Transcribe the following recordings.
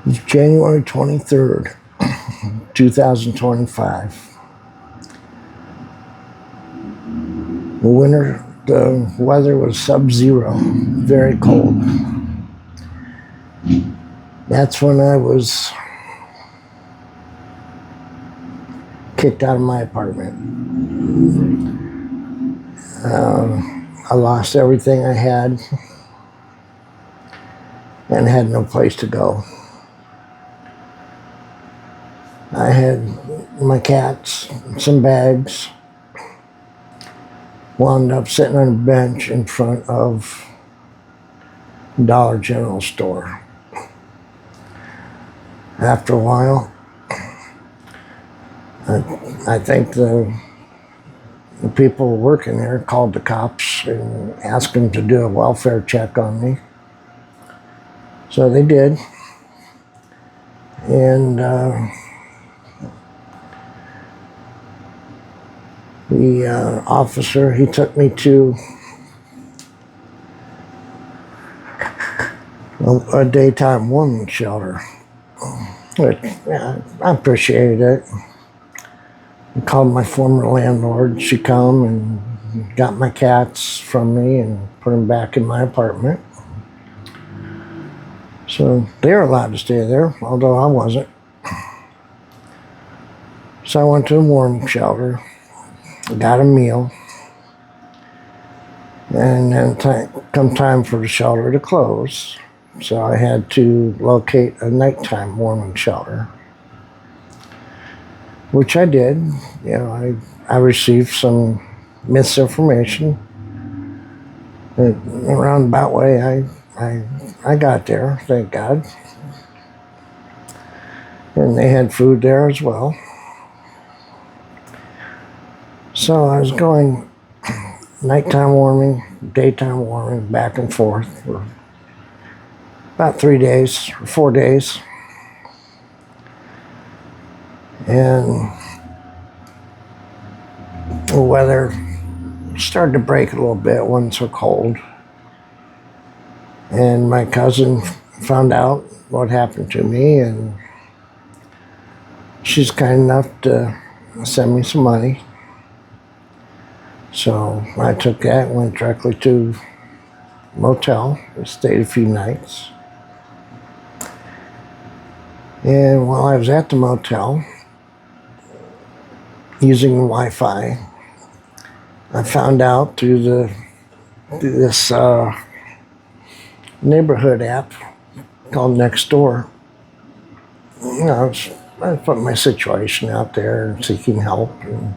It's January 23rd, 2025. The weather was sub-zero, very cold. That's when I was kicked out of my apartment. I lost everything I had and had no place to go. I had my cats, some bags, wound up sitting on a bench in front of Dollar General store. After a while, I think the people working there called the cops and asked them to do a welfare check on me. So they did. And the officer, he took me to a daytime warming shelter. Which, I appreciated it. I called my former landlord. She come and got my cats from me and put them back in my apartment. So they were allowed to stay there, although I wasn't. So I went to a warming shelter, got a meal, and then come time for the shelter to close. So I had to locate a nighttime warming shelter, which I did. You know, I received some misinformation. In a roundabout way, I got there, thank God. And they had food there as well. So I was going nighttime warming, daytime warming, back and forth for about 3 days or 4 days. And the weather started to break a little bit. It wasn't so cold. And my cousin found out what happened to me, and she's kind enough to send me some money. So I took that and went directly to a motel. I stayed a few nights. And while I was at the motel, using the Wi-Fi, I found out through this neighborhood app called Nextdoor. You know, I put my situation out there and seeking help, and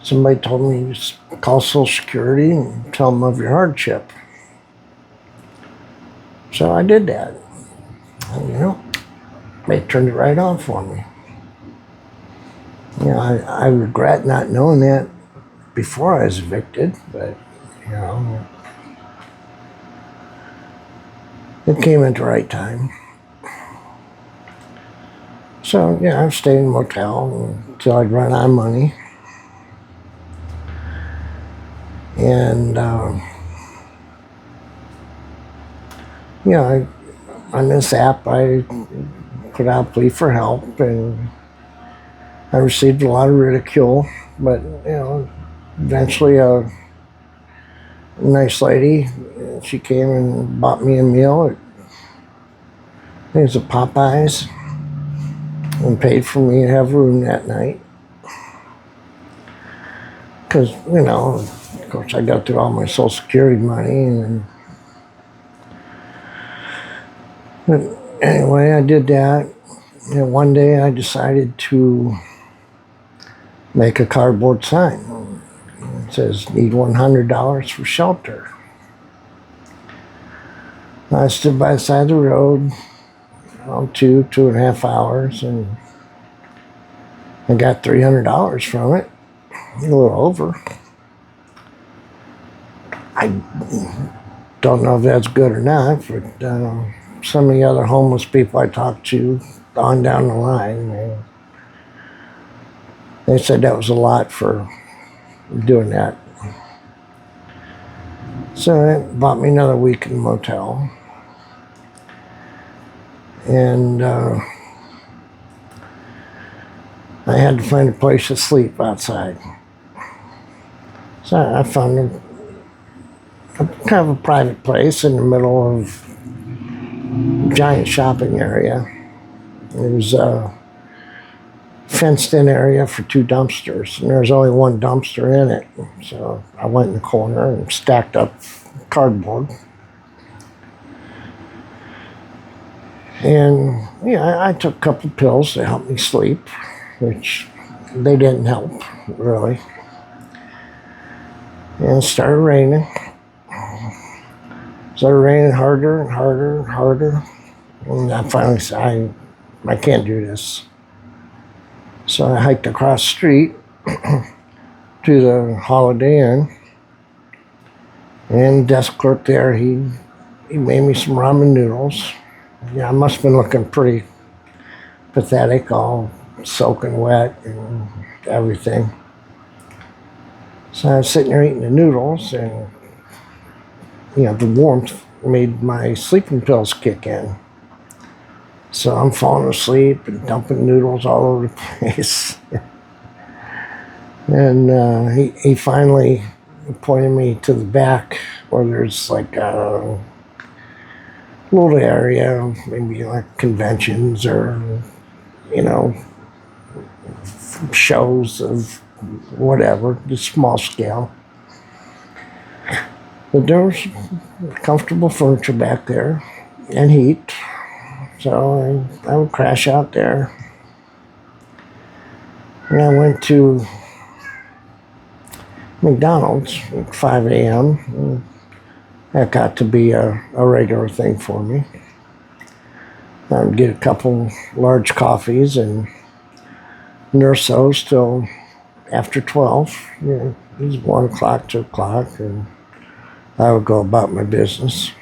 somebody told me to call Social Security and tell them of your hardship. So I did that. And, you know, they turned it right on for me. You know, I regret not knowing that before I was evicted, but, you know, it came at the right time. So, yeah, I've stayed in a motel until I'd run out of money. And, you know, on this app, I put out a plea for help, and I received a lot of ridicule, but, you know, eventually a nice lady, she came and bought me a meal at, I think it was a Popeyes, and paid for me to have room that night. Because, you know, of course, I got through all my Social Security money, but anyway, I did that. And one day I decided to make a cardboard sign. It says, need $100 for shelter. I stood by the side of the road around 2.5 hours, and I got $300 from it, a little over. I don't know if that's good or not, but some of the other homeless people I talked to on down the line, they said that was a lot for doing that. So it bought me another week in the motel. And I had to find a place to sleep outside. So I found a kind of a private place in the middle of a giant shopping area. It was a fenced-in area for 2 dumpsters, and there was only 1 dumpster in it. So I went in the corner and stacked up cardboard. And yeah, I took a couple pills to help me sleep, which they didn't help, really. And it started raining. Started raining harder and harder and harder. And I finally said, I can't do this. So I hiked across the street to the Holiday Inn. And the desk clerk there, he made me some ramen noodles. Yeah, I must have been looking pretty pathetic, all soaking wet and everything. So I was sitting there eating the noodles, and the warmth made my sleeping pills kick in. So I'm falling asleep and dumping noodles all over the place. And he finally pointed me to the back where there's like a little area, maybe like conventions or, shows of whatever, just small scale. But there was comfortable furniture back there and heat. So I would crash out there. And I went to McDonald's at 5 a.m. That got to be a regular thing for me. I would get a couple large coffees and nurse those till after 12. It was 1 o'clock, 2 o'clock, and I would go about my business.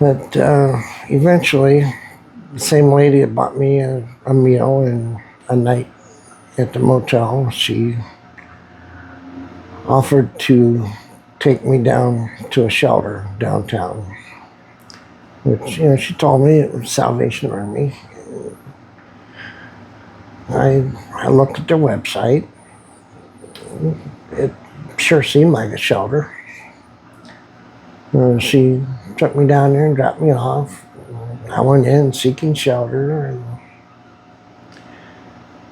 But eventually, the same lady that bought me a meal and a night at the motel, she offered to take me down to a shelter downtown, which, she told me it was Salvation Army. I looked at their website. It sure seemed like a shelter. She took me down there and dropped me off. I went in seeking shelter, and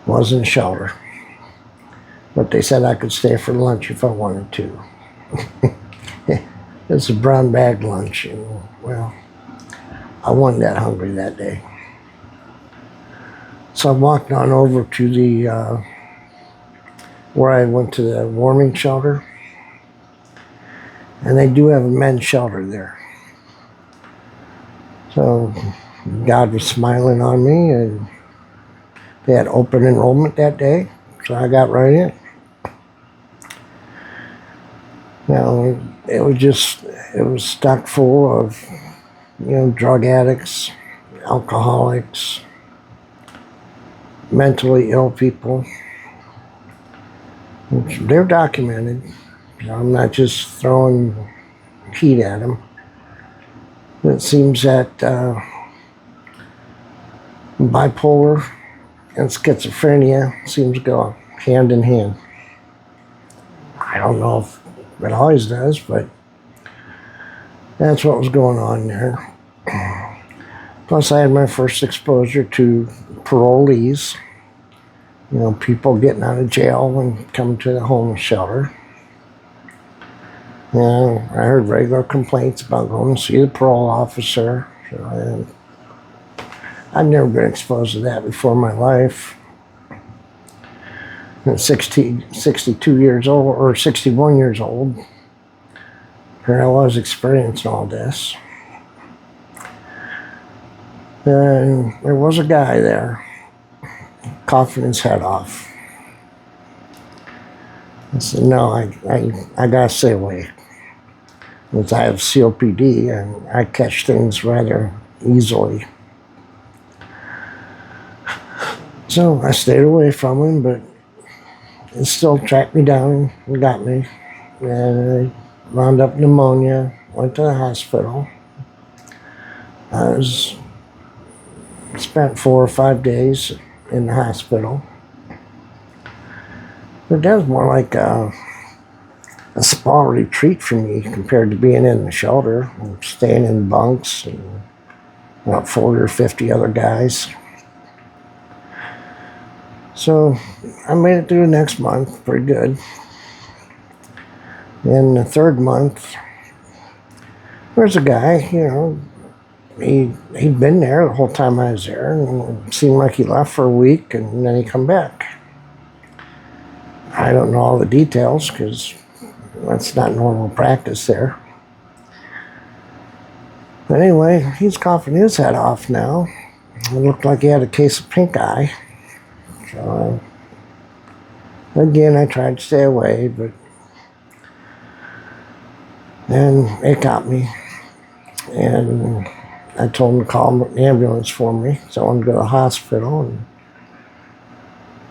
wasn't a shelter. But they said I could stay for lunch if I wanted to. It's a brown bag lunch, and well, I wasn't that hungry that day. So I walked on over to the where I went to the warming shelter, and they do have a men's shelter there. So God was smiling on me, and they had open enrollment that day, so I got right in. Now, it was stuck full of, drug addicts, alcoholics, mentally ill people. They're documented. I'm not just throwing heat at them. It seems that bipolar and schizophrenia seems to go hand in hand. I don't know if it always does, but that's what was going on there. Plus, I had my first exposure to parolees, people getting out of jail and coming to the homeless shelter. I heard regular complaints about going to see the parole officer. I've never been exposed to that before in my life. At 62 years old, or 61 years old, here I was experiencing all this. And there was a guy there, coughing his head off. I said, no, I gotta stay away. Because I have COPD and I catch things rather easily. So I stayed away from him, but it still tracked me down and got me. And I wound up pneumonia, went to the hospital. I was spent 4 or 5 days in the hospital. But that was more like a spa retreat for me compared to being in the shelter and staying in bunks and about 40 or 50 other guys. So I made it through the next month pretty good. In the third month, there's a guy, he'd been there the whole time I was there, and it seemed like he left for a week and then he come back. I don't know all the details because that's not normal practice there. But anyway, he's coughing his head off now. It looked like he had a case of pink eye. So again, I tried to stay away, but then it got me. And I told him to call an ambulance for me, so I wanted to go to the hospital. And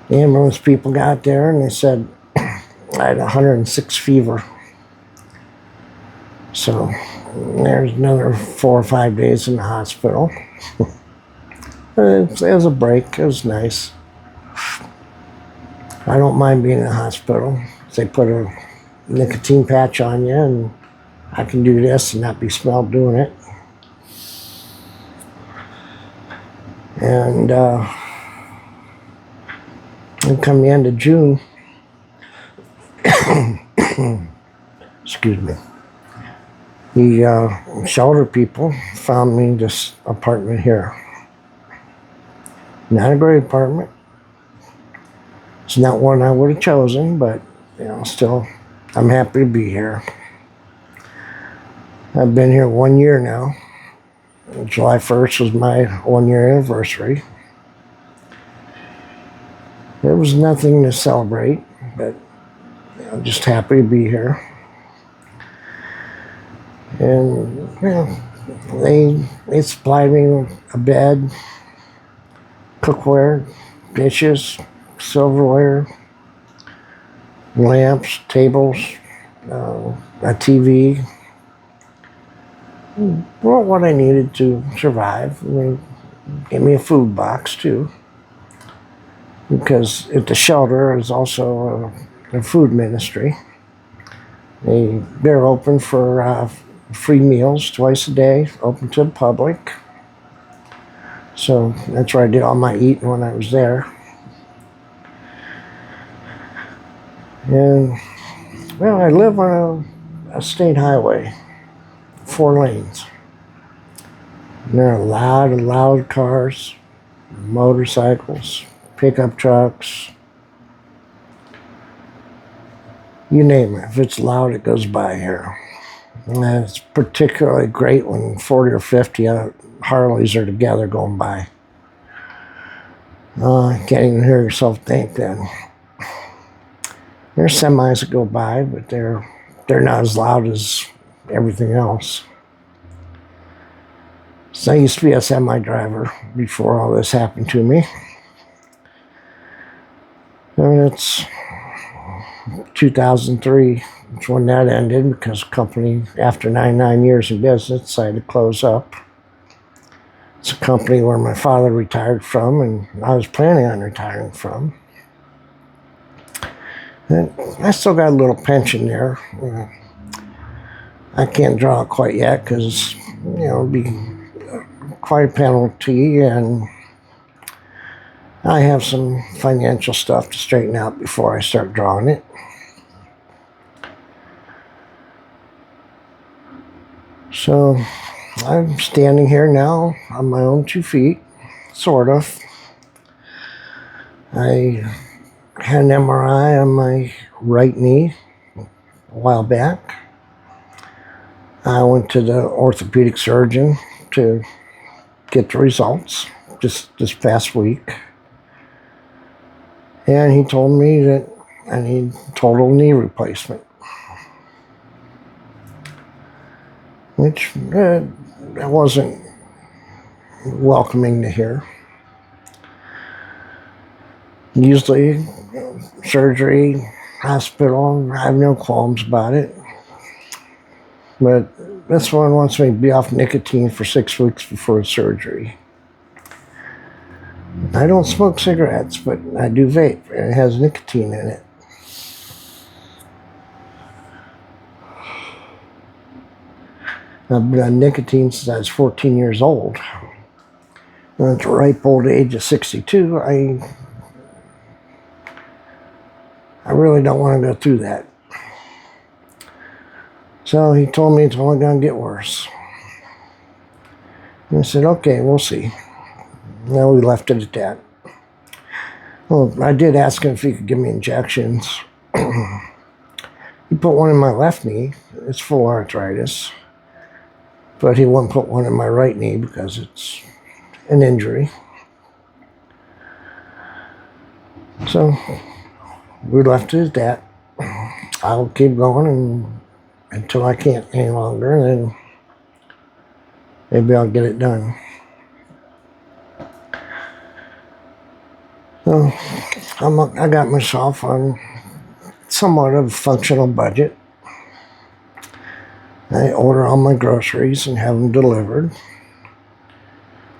the ambulance people got there and they said I had 106 fever. So there's another 4 or 5 days in the hospital. It was a break. It was nice. I don't mind being in the hospital. They put a nicotine patch on you and I can do this and not be smelled doing it. And come the end of June, excuse me, the shelter people found me this apartment here. Not a great apartment. It's not one I would have chosen, but still, I'm happy to be here. I've been here 1 year now. July 1st was my 1-year anniversary. There was nothing to celebrate, but I'm just happy to be here. And they supplied me with a bed, cookware, dishes, silverware, lamps, tables, a TV. Well, what I needed to survive. Gave me a food box too, because at the shelter is also a food ministry. They're open for free meals twice a day, open to the public. So that's where I did all my eating when I was there. And well, I live on a state highway, 4 lanes. And there are a lot of loud cars, motorcycles, pickup trucks. You name it. If it's loud, it goes by here. And it's particularly great when 40 or 50 Harleys are together going by. You can't even hear yourself think then. There's semis that go by, but they're not as loud as everything else. So I used to be a semi driver before all this happened to me. And it's 2003, it's when that ended because the company, after 99 years in business, decided to close up. It's a company where my father retired from and I was planning on retiring from. And I still got a little pension there. I can't draw it quite yet because, it'd be quite a penalty, and I have some financial stuff to straighten out before I start drawing it. So I'm standing here now on my own 2 feet, sort of. I had an MRI on my right knee a while back. I went to the orthopedic surgeon to get the results just this past week. And he told me that I need total knee replacement. Which I wasn't welcoming to hear. Usually, surgery, hospital, I have no qualms about it. But this one wants me to be off nicotine for 6 weeks before surgery. I don't smoke cigarettes, but I do vape, and it has nicotine in it. I've been on nicotine since I was 14 years old. And at the ripe old age of 62, I really don't want to go through that. So he told me it's only going to get worse. And I said, okay, we'll see. Now we left it at that. Well, I did ask him if he could give me injections. He put one in my left knee. It's full arthritis. But he wouldn't put one in my right knee because it's an injury. So we left it at that. I'll keep going until I can't any longer, and then maybe I'll get it done. So I got myself on somewhat of a functional budget. I order all my groceries and have them delivered.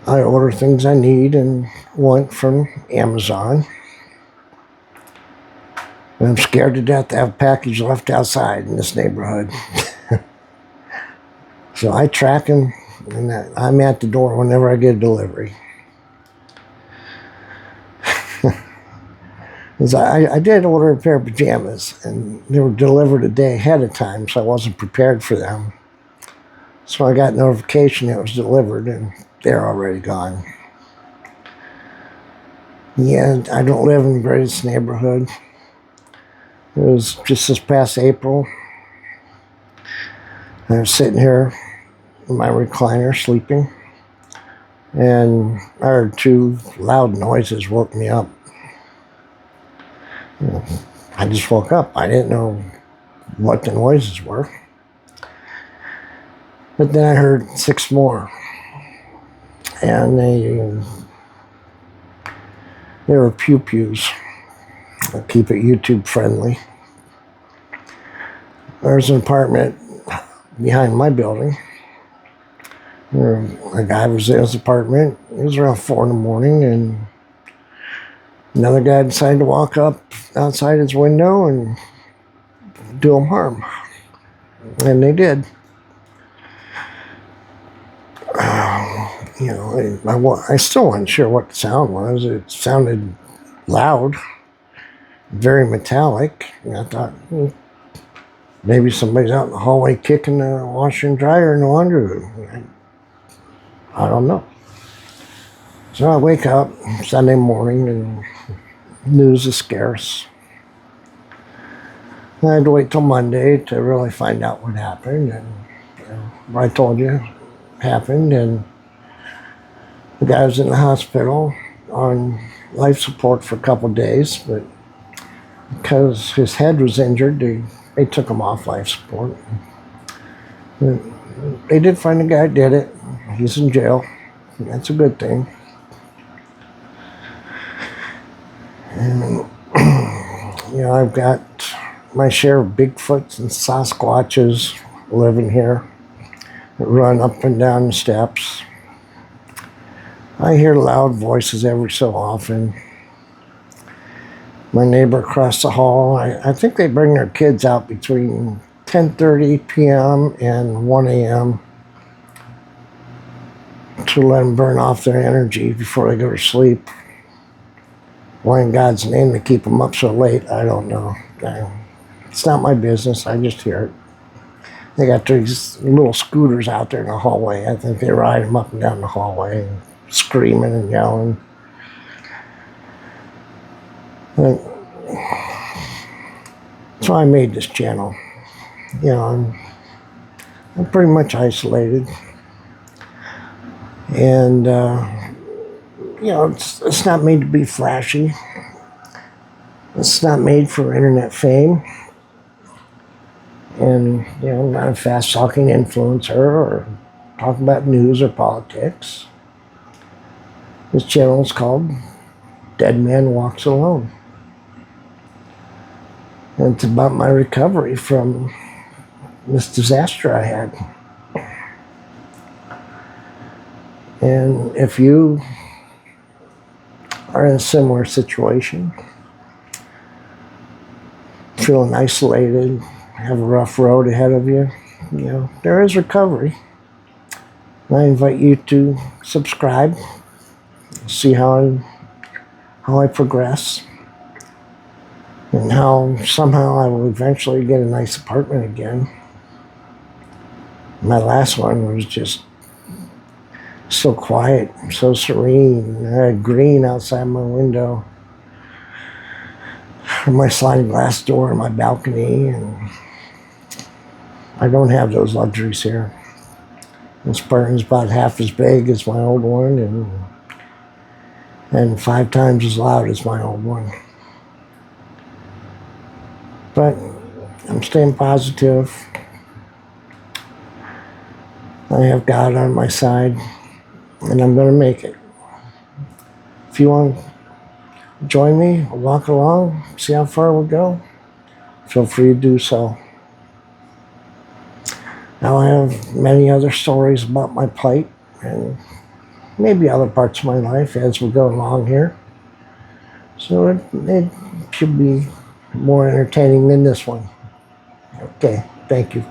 I order things I need and want from Amazon. And I'm scared to death to have a package left outside in this neighborhood. So I track them, and I'm at the door whenever I get a delivery. I did order a pair of pajamas, and they were delivered a day ahead of time, so I wasn't prepared for them. So I got notification it was delivered, and they're already gone. Yeah, I don't live in the greatest neighborhood. It was just this past April. I was sitting here in my recliner sleeping, and I heard two loud noises woke me up. I just woke up. I didn't know what the noises were. But then I heard 6 more. And they were pew-pews. I'll keep it YouTube friendly. There's an apartment behind my building. A guy was in his apartment. It was around 4 in the morning, and another guy decided to walk up outside his window and do him harm. And they did. I still wasn't sure what the sound was. It sounded loud, very metallic. And I thought, maybe somebody's out in the hallway kicking the washer and dryer in the laundry room. I don't know. So I wake up Sunday morning, and news is scarce. I had to wait till Monday to really find out what happened, and what I told you happened, and the guy was in the hospital on life support for a couple of days, but because his head was injured, they took him off life support. They did find the guy who did it. He's in jail. That's a good thing. And I've got my share of Bigfoots and Sasquatches living here that run up and down the steps. I hear loud voices every so often. My neighbor across the hall, I think they bring their kids out between 10:30 p.m. and 1 a.m. to let them burn off their energy before they go to sleep. Why in God's name they keep them up so late, I don't know. It's not my business, I just hear it. They got these little scooters out there in the hallway. I think they ride them up and down the hallway, screaming and yelling. So I made this channel. I'm pretty much isolated. And, it's not made to be flashy. It's not made for internet fame. And, I'm not a fast-talking influencer or talk about news or politics. This channel is called Dead Man Walks Alone. And it's about my recovery from this disaster I had. And if you are in a similar situation, feeling isolated, have a rough road ahead of you, there is recovery. And I invite you to subscribe, see how I progress, and how somehow I will eventually get a nice apartment again. My last one was just so quiet, so serene. I had green outside my window, my sliding glass door in my balcony, and I don't have those luxuries here. This apartment's about half as big as my old one, and 5 times as loud as my old one. But I'm staying positive. I have God on my side, and I'm going to make it. If you want to join me, walk along, see how far we'll go, feel free to do so. I'll have many other stories about my plight and maybe other parts of my life as we go along here. So it should be more entertaining than this one. Okay, thank you.